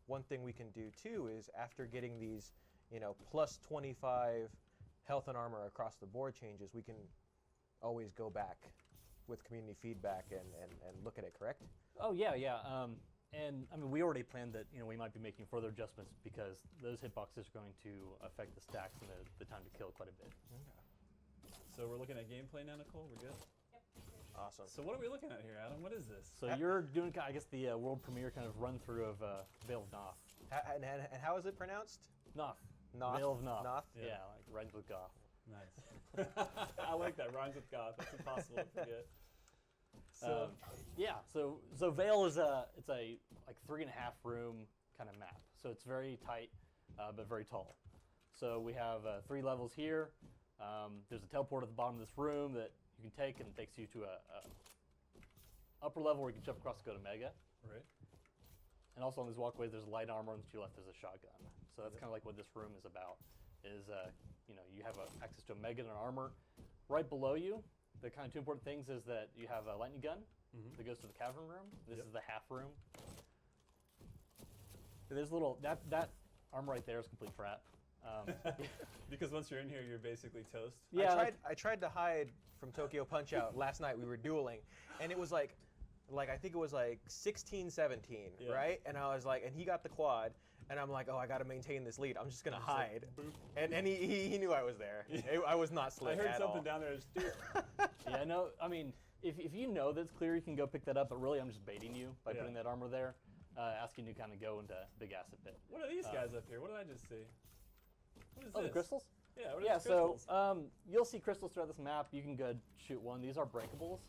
one thing we can do too is after getting these, plus 25 health and armor across the board changes, we can always go back with community feedback and look at it, correct? Oh, yeah. And I mean, we already planned that we might be making further adjustments because those hitboxes are going to affect the stacks and the time to kill quite a bit. Okay. So we're looking at gameplay now, Nicole? We're good? Yep. Awesome. So what are we looking at here, Adam? What is this? So you're doing, I guess, the world premiere kind of run through of Vale of Pnath. And how is it pronounced? Pnath. Pnath. Vale of Pnath. Pnath? Yeah, like rhymes with goth. Nice. I like that. Rhymes with goth. That's impossible to forget. So So Vale is it's a like 3.5 room kind of map. So it's very tight, but very tall. So we have 3 levels here. There's a teleport at the bottom of this room that you can take, and it takes you to a upper level where you can jump across to go to Mega. Right. And also on these walkways, there's light armor, and to your left, there's a shotgun. So that's kind of like what this room is about. Is you have access to a Mega and an armor. Right below you, the kind of 2 important things is that you have a lightning gun that goes to the cavern room. This is the half room. There's a little that armor right there is complete crap. Because once you're in here, you're basically toast. Yeah, I tried to hide from Tokyo Punch-Out last night. We were dueling, and it was like I think it was like 16-17, right? And I was like, and he got the quad, and I'm like, oh, I got to maintain this lead. I'm just gonna hide, and he knew I was there. I was not slick I heard at something all. down there. Just, Yeah, no, I mean, if you know that's clear, you can go pick that up, but really I'm just baiting you by putting that armor there, asking you to kind of go into Big Acid Pit. What are these guys up here? What did I just see? What is this? The crystals? Yeah, what are these crystals? So you'll see crystals throughout this map. You can go shoot one. These are breakables.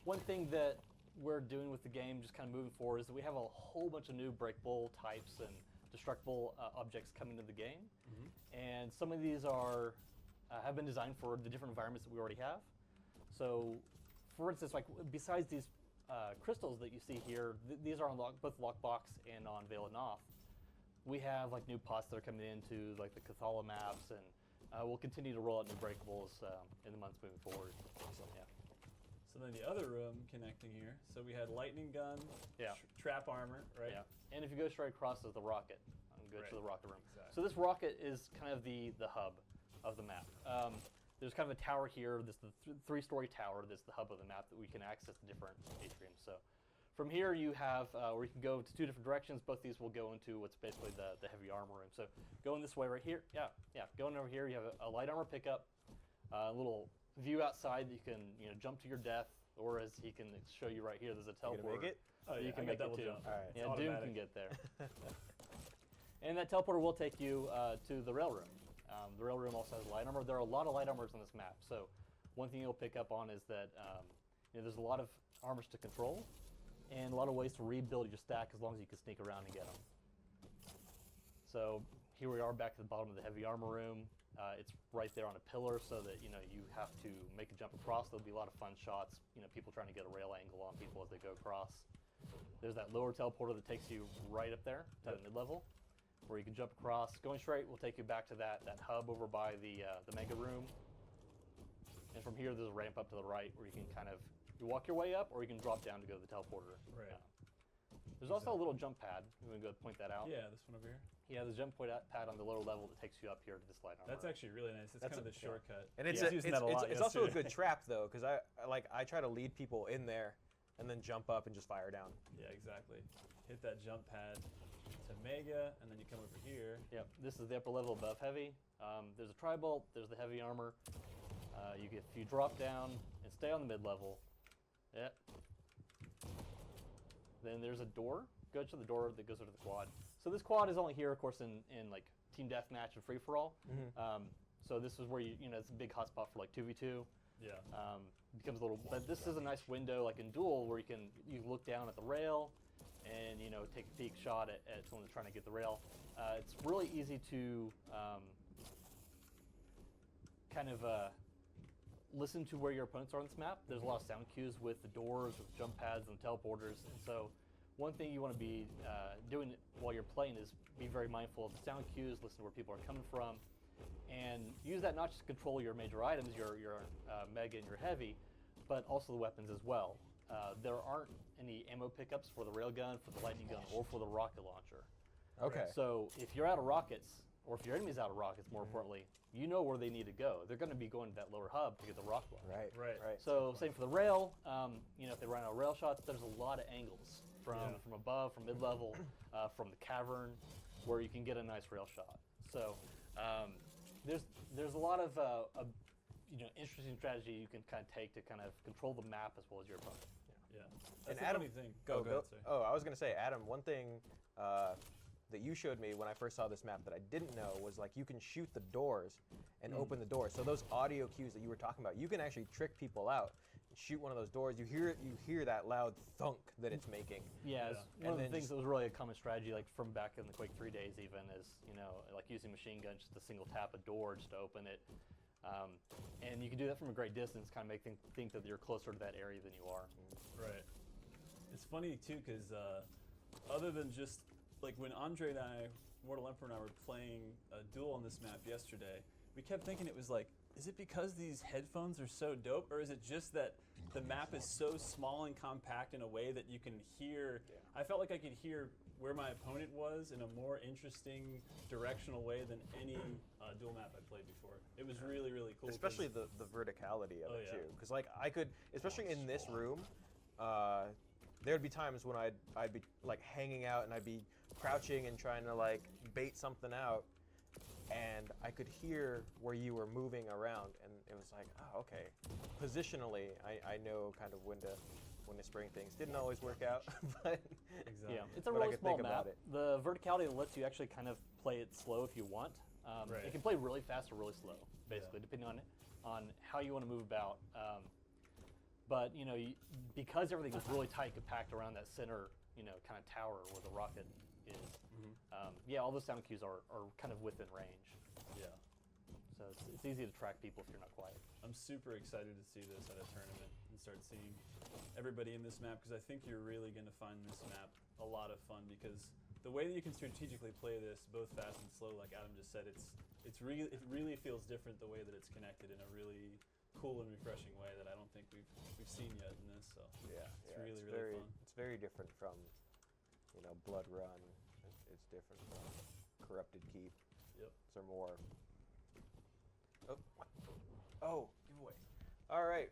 One thing that we're doing with the game, just kind of moving forward, is that we have a whole bunch of new breakable types and destructible objects coming to the game. And some of these are have been designed for the different environments that we already have. So, for instance, like besides these crystals that you see here, these are on both Lockbox and on Vale of Pnath. We have like new pots that are coming into like the Cathala maps, and we'll continue to roll out new breakables in the months moving forward. So, yeah. So then the other room connecting here. So we had lightning gun, trap armor, right? Yeah. And if you go straight across is the rocket. I'm go to the rocket room. Exactly. So this rocket is kind of the hub of the map. There's kind of a tower here. This is the 3-story tower. That's the hub of the map that we can access the different atriums. So from here you have where you can go to 2 different directions. Both these will go into what's basically the heavy armor room. So going this way right here. Going over here you have a light armor pickup, a little view outside that you can jump to your death, or as he can show you right here, there's a teleport. You gonna make it? Oh, yeah, you can make it too. Jump. All right. Yeah, Doom can get there. And that teleporter will take you to the rail room. The rail room also has light armor. There are a lot of light armors on this map. So one thing you'll pick up on is that there's a lot of armors to control and a lot of ways to rebuild your stack as long as you can sneak around and get them. So here we are back at the bottom of the heavy armor room. It's right there on a pillar so that you have to make a jump across. There'll be a lot of fun shots, people trying to get a rail angle on people as they go across. There's that lower teleporter that takes you right up there to the mid-level, where you can jump across. Going straight will take you back to that hub over by the mega room. And from here, there's a ramp up to the right where you can you walk your way up, or you can drop down to go to the teleporter. Right. There's also a little jump pad. You want to go point that out? Yeah, this one over here. Yeah, there's a jump pad on the lower level that takes you up here to this light armor. That's actually really nice. It's kind of the shortcut. And it's also a good trap though, because I try to lead people in there and then jump up and just fire down. Yeah, exactly. Hit that jump pad to Mega, and then you come over here. Yep, this is the upper level above heavy. There's a tri-bolt, there's the heavy armor. If you drop down and stay on the mid-level, then there's a door. Go to the door that goes over to the quad. So this quad is only here, of course, in like team deathmatch and free-for-all. So this is where it's a big hotspot for like 2v2. Yeah. Becomes a little, but this is a nice window, like in Duel, where you can look down at the rail, and take a peek shot at someone that's trying to get the rail. It's really easy to listen to where your opponents are on this map. There's a lot of sound cues with the doors, with jump pads and teleporters, and so one thing you want to be doing while you're playing is be very mindful of the sound cues, listen to where people are coming from, and use that not just to control your major items, your mega and your heavy, but also the weapons as well. there aren't any ammo pickups for the railgun, for the lightning gun, or for the rocket launcher. Okay. So if you're out of rockets, or if your enemy's out of rockets, more importantly, you know where they need to go. They're going to be going to that lower hub to get the rocket launcher. Right. So same for the rail. If they run out of rail shots, there's a lot of angles from above, from mid-level, from the cavern, where you can get a nice rail shot. So there's a lot of interesting strategy you can kind of take to kind of control the map as well as your opponent. Yeah. That's And the Adam, funny thing. Go ahead, sir. Oh, I was gonna say, Adam. One thing that you showed me when I first saw this map that I didn't know was like you can shoot the doors and open the doors. So those audio cues that you were talking about, you can actually trick people out. Shoot one of those doors. You hear that loud thunk that it's making. Yeah, it's one of the then things just- that was really a common strategy, like from back in the Quake 3 days, even is like using machine guns just to single tap a door just to open it, and you can do that from a great distance, kind of make them think that you're closer to that area than you are. Right. It's funny too, because other than just like when Andre and I, Mortal Emperor and I were playing a duel on this map yesterday, we kept thinking it was like, is it because these headphones are so dope, or is it just that the map is so small and compact in a way that you can hear? I felt like I could hear where my opponent was in a more interesting, directional way than any duel map I played before. It was really, really cool. Especially the verticality of it yeah. too, because like I could, especially in this room, there'd be times when I'd be like hanging out and I'd be crouching and trying to like bait something out, and I could hear where you were moving around, and it was like, oh, okay. Positionally, I know kind of when to spring things. Didn't always work out, but Exactly. Yeah, it's a But I really could small think map. about it. The verticality lets you actually kind of play it slow if you want. Right. It can play really fast or really slow, basically, depending on how you want to move about. But because everything is really tight, compact around that center, kind of tower where the rocket is. All those sound cues are kind of within range. Yeah. So it's easy to track people if you're not quiet. I'm super excited to see this at a tournament and start seeing everybody in this map, because I think you're really going to find this map a lot of fun, because the way that you can strategically play this, both fast and slow, like Adam just said, it really feels different the way that it's connected in a really cool and refreshing way that I don't think we've seen yet in this. So it's really very fun. It's very different from Blood Run. It's different from Corrupted Keep. Yep. Or more. Oh, giveaway. All right.